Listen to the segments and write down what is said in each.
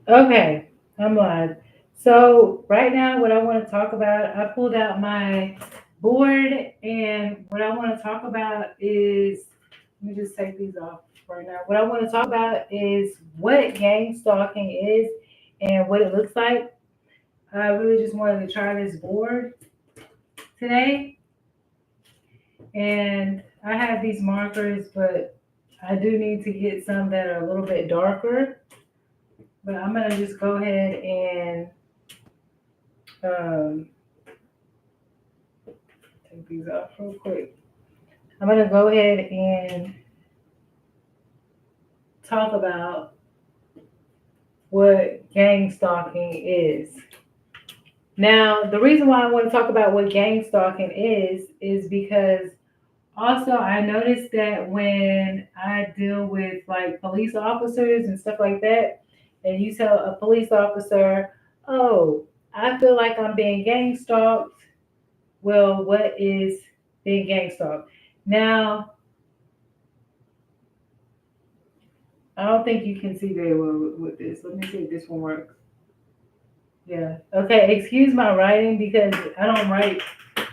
Okay, I'm live. So right now, what I want to talk about, I pulled out my board, and what I want to talk about is, let me just take these off right now. What I want to talk about is what gang stalking is and what it looks like. I really just wanted to try this board today, and I have these markers, but I do need to get some that are a little bit darker. But I'm gonna just go ahead and um, take these off real quick. I'm gonna go ahead and talk about what gang stalking is. Now, the reason why I want to talk about what gang stalking is because also I noticed that when I deal with like police officers and stuff like that, and you tell a police officer, "Oh, I feel like I'm being gang stalked." Well, what is being gang stalked? Now, I don't think you can see very well with this. Let me see if this one works. Yeah. Okay. Excuse my writing because I don't write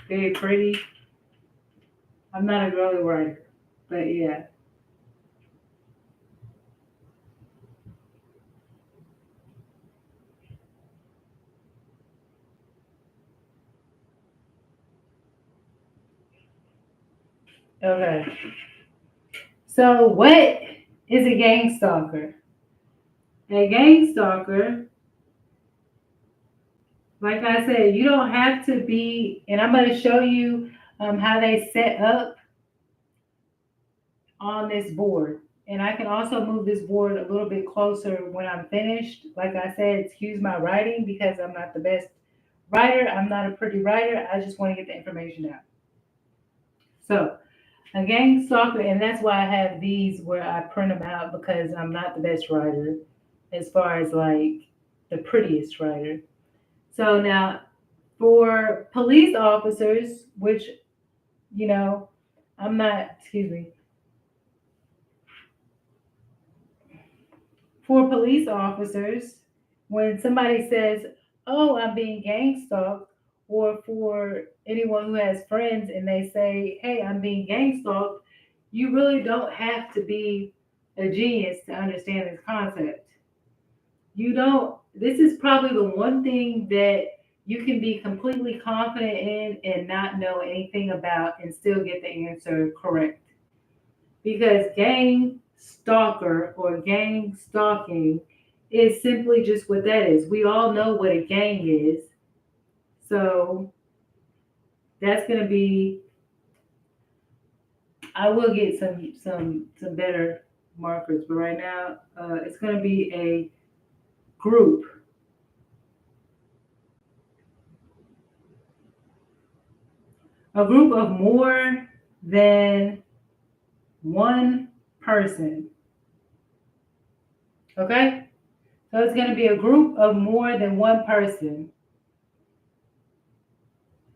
very pretty. I'm not a girly writer, but yeah. Okay. So, what is a gang stalker? A gang stalker, like I said, you don't have to be, and I'm going to show you how they set up on this board. And I can also move this board a little bit closer when I'm finished. Like I said, excuse my writing because I'm not the best writer. I'm not a pretty writer. I just want to get the information out. So, a gang stalker, and that's why I have these where I print them out because I'm not the best writer as far as like the prettiest writer. So, now for police officers, which, you know, I'm not, excuse me, for police officers, when somebody says, "Oh, I'm being gang stalked," or for anyone who has friends and they say, "Hey, I'm being gang stalked," you really don't have to be a genius to understand this concept. You don't, this is probably the one thing that you can be completely confident in and not know anything about and still get the answer correct. Because gang stalker or gang stalking is simply just what that is. We all know what a gang is. So that's gonna be, I will get some better markers, but right now it's gonna be group, a group of more than one person. Okay? So it's gonna be a group of more than one person.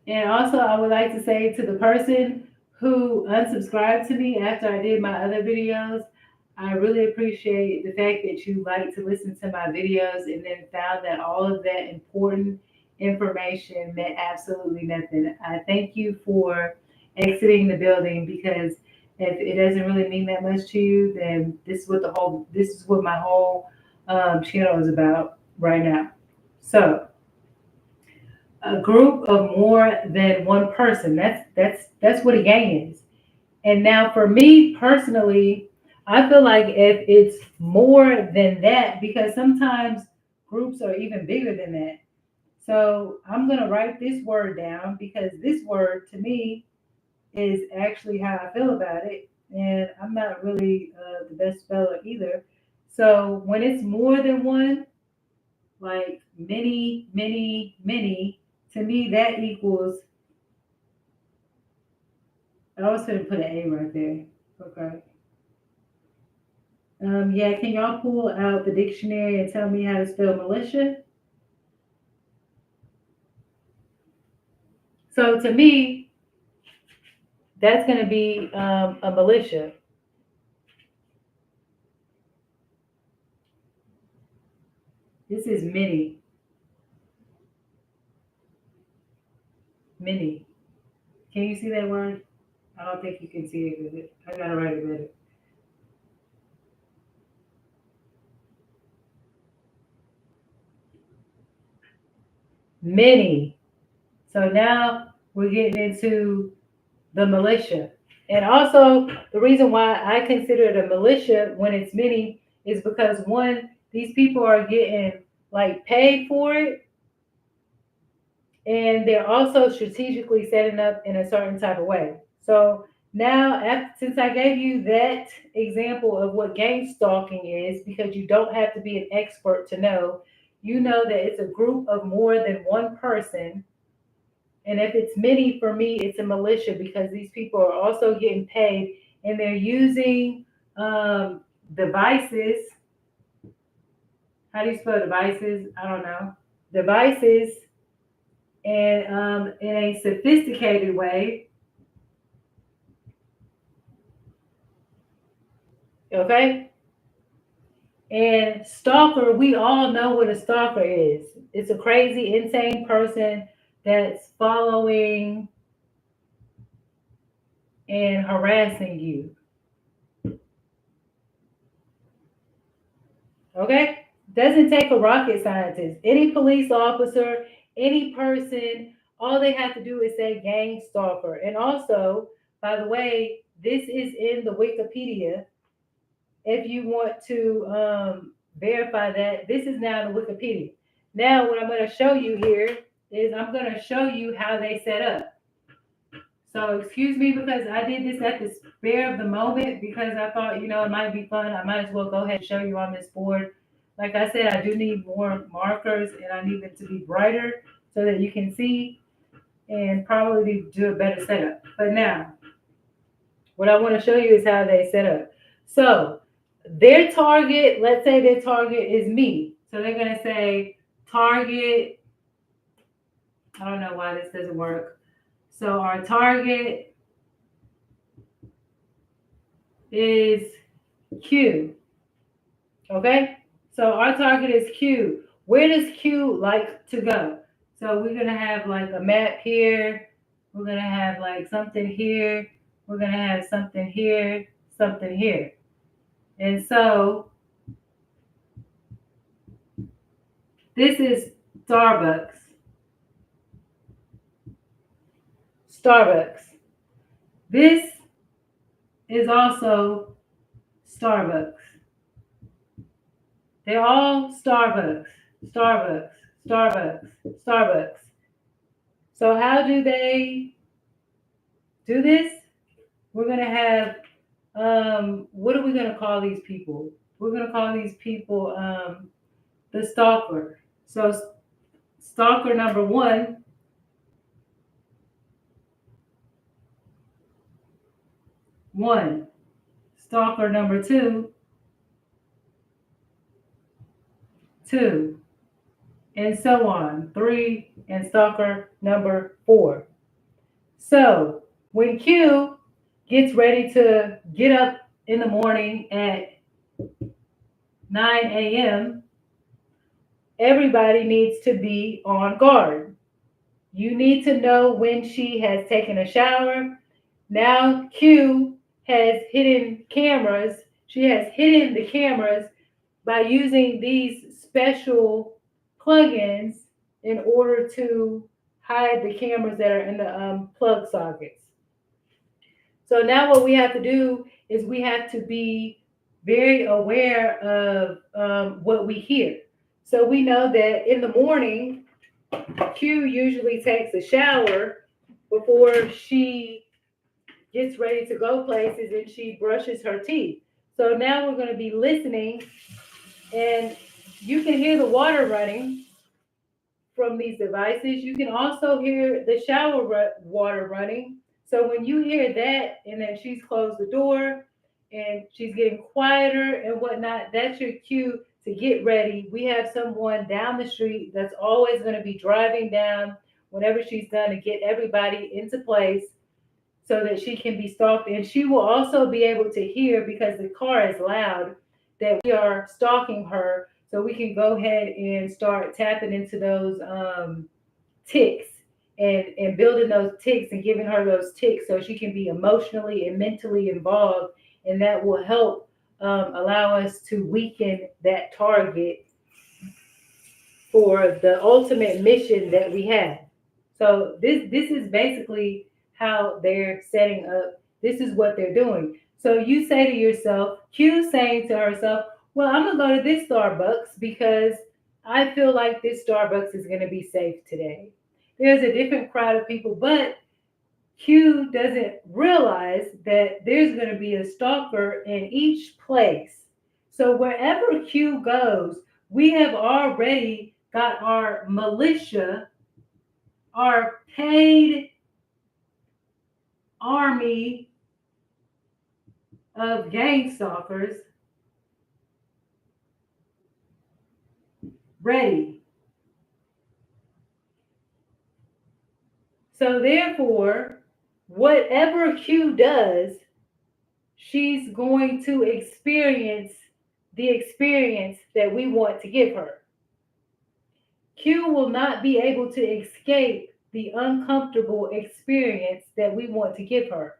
And also, I would like to say to the person who unsubscribed to me after I did my other videos, I really appreciate the fact that you like to listen to my videos and then found that all of that important information meant absolutely nothing. I thank you for exiting the building because if it doesn't really mean that much to you, then this is what my whole channel is about right now. So a group of more than one person. That's what a gang is. And now for me personally, I feel like if it's more than that, because sometimes groups are even bigger than that. So I'm gonna write this word down because this word to me is actually how I feel about it. And I'm not really the best speller either. So when it's more than one, like many, many, many, to me that equals, I was going to put an A right there. Okay. Yeah, can y'all pull out the dictionary and tell me how to spell militia? So to me, that's going to be a militia. This is many. Many. Can you see that word? I don't think you can see it because I gotta write it better. Many. So now we're getting into the militia. And also, the reason why I consider it a militia when it's many is because one, these people are getting like paid for it, and they're also strategically setting up in a certain type of way. So now, since I gave you that example of what gang stalking is, because you don't have to be an expert to know, you know that it's a group of more than one person. And if it's many, for me, it's a militia because these people are also getting paid and they're using devices. How do you spell devices? I don't know. Devices and in a sophisticated way. Okay. And stalker, we all know what a stalker is. It's a crazy, insane person that's following and harassing you. Okay? Doesn't take a rocket scientist. Any police officer, any person, all they have to do is say gang stalker. And also, by the way, this is in the Wikipedia. If you want to verify that, this is now in the Wikipedia. Now, what I'm going to show you here is I'm going to show you how they set up. So excuse me because I did this at the spare of the moment because I thought, it might be fun. I might as well go ahead and show you on this board. Like I said, I do need more markers and I need them to be brighter so that you can see and probably do a better setup. But now, what I want to show you is how they set up. So their target, let's say their target is me. So they're going to say target, I don't know why this doesn't work. So our target is Q. Okay? So our target is Q. Where does Q like to go? So we're going to have like a map here. We're going to have like something here. We're going to have something here, something here. And so this is Starbucks. Starbucks. This is also Starbucks. They're all Starbucks, Starbucks, Starbucks, Starbucks. So how do they do this? We're going to have, what are we going to call these people? We're going to call these people the stalker. So stalker number one, one. Stalker number two, two. And so on, three. And stalker number four. So when Q gets ready to get up in the morning at 9 a.m., everybody needs to be on guard. You need to know when she has taken a shower. Now Q has hidden cameras. She has hidden the cameras by using these special plugins in order to hide the cameras that are in the plug sockets. So now what we have to do is we have to be very aware of what we hear. So we know that in the morning, Q usually takes a shower before she gets ready to go places and she brushes her teeth. So now we're going to be listening and you can hear the water running from these devices. You can also hear the shower water running. So when you hear that and then she's closed the door and she's getting quieter and whatnot, that's your cue to get ready. We have someone down the street that's always going to be driving down whenever she's done to get everybody into place so that she can be stalked. And she will also be able to hear, because the car is loud, that we are stalking her. so we can go ahead and start tapping into those ticks and building those ticks and giving her those ticks so she can be emotionally and mentally involved, and that will help allow us to weaken that target for the ultimate mission that we have. So this is basically how they're setting up. This is what they're doing. So you say to yourself, Q saying to herself, "Well, I'm gonna go to this Starbucks because I feel like this Starbucks is gonna be safe today." There's a different crowd of people, but Q doesn't realize that there's going to be a stalker in each place. So wherever Q goes, we have already got our militia, our paid army of gang stalkers ready. So therefore, whatever Q does, she's going to experience the experience that we want to give her. Q will not be able to escape the uncomfortable experience that we want to give her.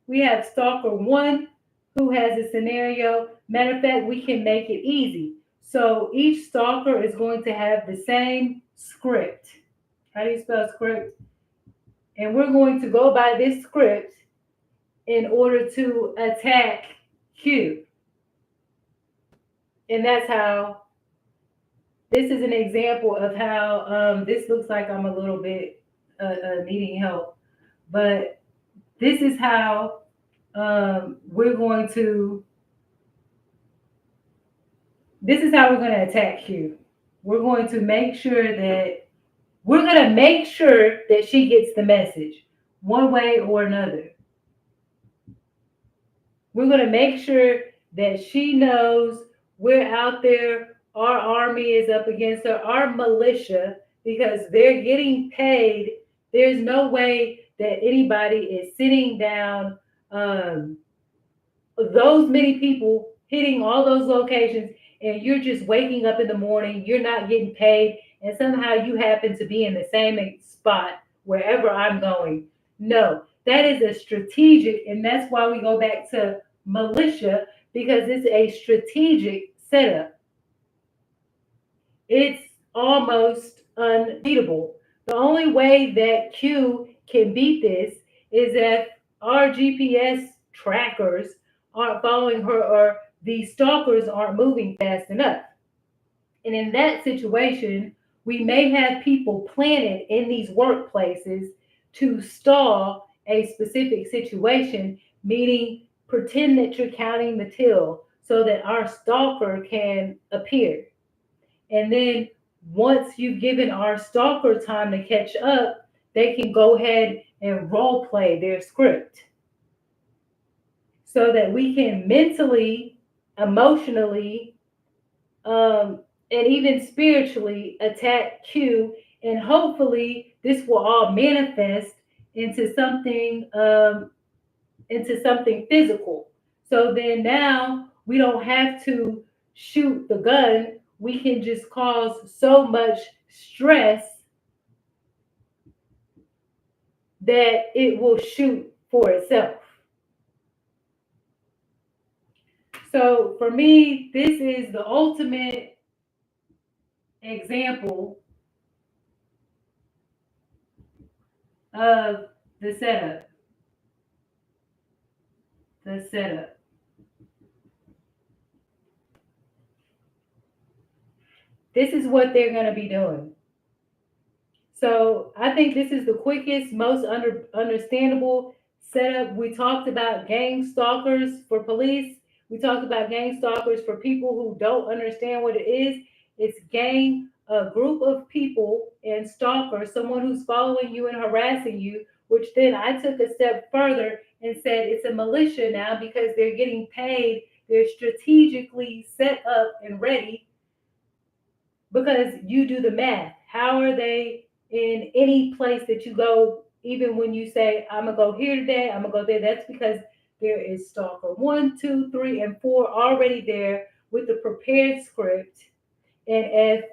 We have Stalker 1 who has a scenario. Matter of fact, we can make it easy. So each stalker is going to have the same script. How do you spell script? And we're going to go by this script in order to attack Q. And that's how, this is an example of how this looks like I'm a little bit needing help. But this is how we're going to, this is how we're going to attack you. We're going to make sure that, we're going to make sure that she gets the message one way or another. We're going to make sure that she knows we're out there. Our army is up against her, our militia, because they're getting paid. There's no way that anybody is sitting down, those many people hitting all those locations, and you're just waking up in the morning, you're not getting paid, and somehow you happen to be in the same spot wherever I'm going. No, that is a strategic, and that's why we go back to militia, because it's a strategic setup. It's almost unbeatable. The only way that Q can beat this is if our GPS trackers aren't following her, or the stalkers aren't moving fast enough. And in that situation, we may have people planted in these workplaces to stall a specific situation, meaning pretend that you're counting the till so that our stalker can appear. And then once you've given our stalker time to catch up, they can go ahead and role play their script so that we can mentally, emotionally, and even spiritually attack Q. And hopefully, this will all manifest into something physical. So then now we don't have to shoot the gun. We can just cause so much stress that it will shoot for itself. So for me, this is the ultimate example of the setup. The setup. This is what they're going to be doing. So I think this is the quickest, most understandable setup. We talked about gang stalkers for police. We talked about gang stalkers for people who don't understand what it is. It's gang, a group of people, and stalker, someone who's following you and harassing you, which then I took a step further and said it's a militia now because they're getting paid. They're strategically set up and ready because you do the math. How are they in any place that you go? Even when you say, I'm gonna go here today, I'm gonna go there, that's because there is stalker 1, 2, 3, and 4 already there with the prepared script. And if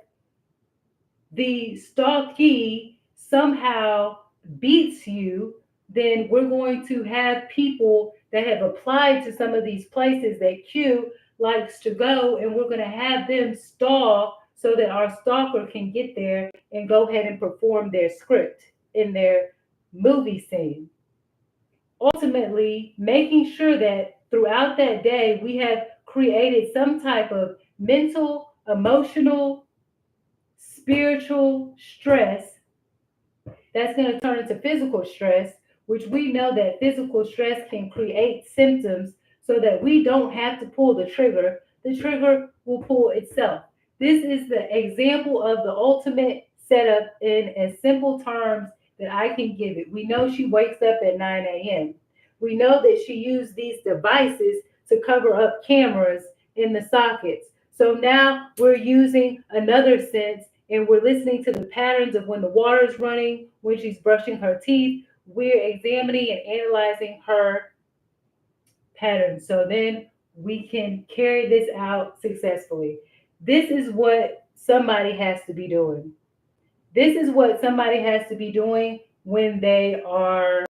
the stalkee somehow beats you, then we're going to have people that have applied to some of these places that Q likes to go, and we're going to have them stall so that our stalker can get there and go ahead and perform their script in their movie scene. Ultimately, making sure that throughout that day we have created some type of mental, emotional, spiritual stress that's going to turn into physical stress, which we know that physical stress can create symptoms so that we don't have to pull the trigger. The trigger will pull itself. This is the example of the ultimate setup in as simple terms that I can give it. We know she wakes up at 9 a.m. We know that she used these devices to cover up cameras in the sockets. So now we're using another sense and we're listening to the patterns of when the water's running, when she's brushing her teeth. We're examining and analyzing her patterns. So then we can carry this out successfully. This is what somebody has to be doing. This is what somebody has to be doing when they are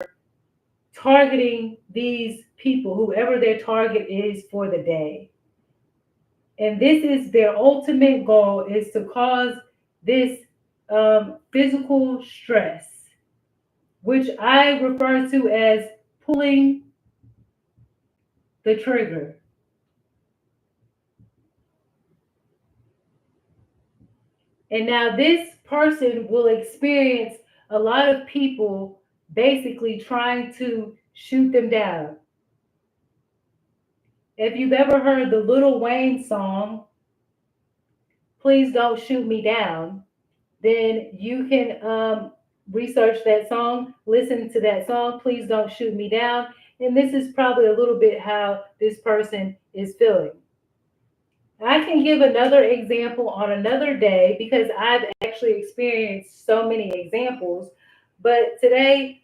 targeting these people, whoever their target is for the day. And this is their ultimate goal, is to cause this physical stress, which I refer to as pulling the trigger. And now this person will experience a lot of people basically trying to shoot them down. If you've ever heard the Lil Wayne song, Please Don't Shoot Me Down, then you can research that song, listen to that song, Please Don't Shoot Me Down. And this is probably a little bit how this person is feeling. I can give another example on another day because I've actually experienced so many examples. But today,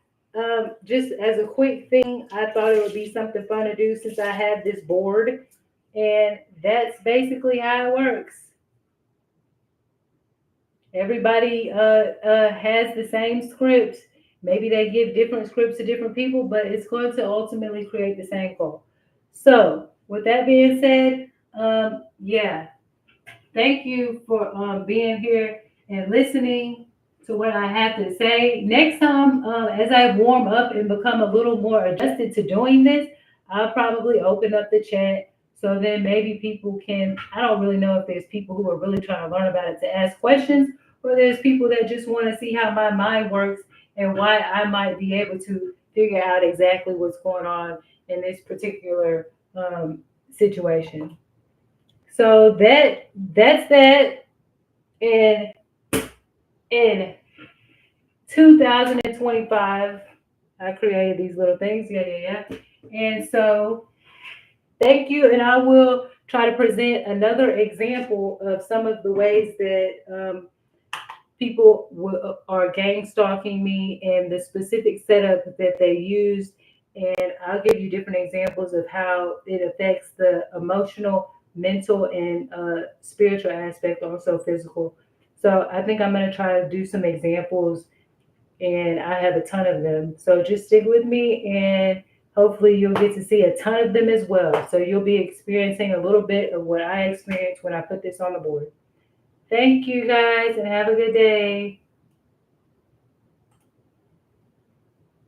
just as a quick thing, I thought it would be something fun to do since I have this board. And that's basically how it works. Everybody has the same scripts. Maybe they give different scripts to different people, but it's going to ultimately create the same goal. So, with that being said, yeah, thank you for being here and listening to what I have to say. Next time, as I warm up and become a little more adjusted to doing this, I'll probably open up the chat so then maybe people can. I don't really know if there's people who are really trying to learn about it to ask questions, or there's people that just want to see how my mind works and why I might be able to figure out exactly what's going on in this particular situation. So that's that. And in 2025, I created these little things. Yeah, yeah, yeah. And so thank you. And I will try to present another example of some of the ways that people are gang stalking me and the specific setup that they use. And I'll give you different examples of how it affects the emotional, mental, and spiritual aspect, also physical. So I think I'm going to try to do some examples, and I have a ton of them. So just stick with me, and hopefully you'll get to see a ton of them as well. So you'll be experiencing a little bit of what I experienced when I put this on the board. Thank you guys, and have a good day.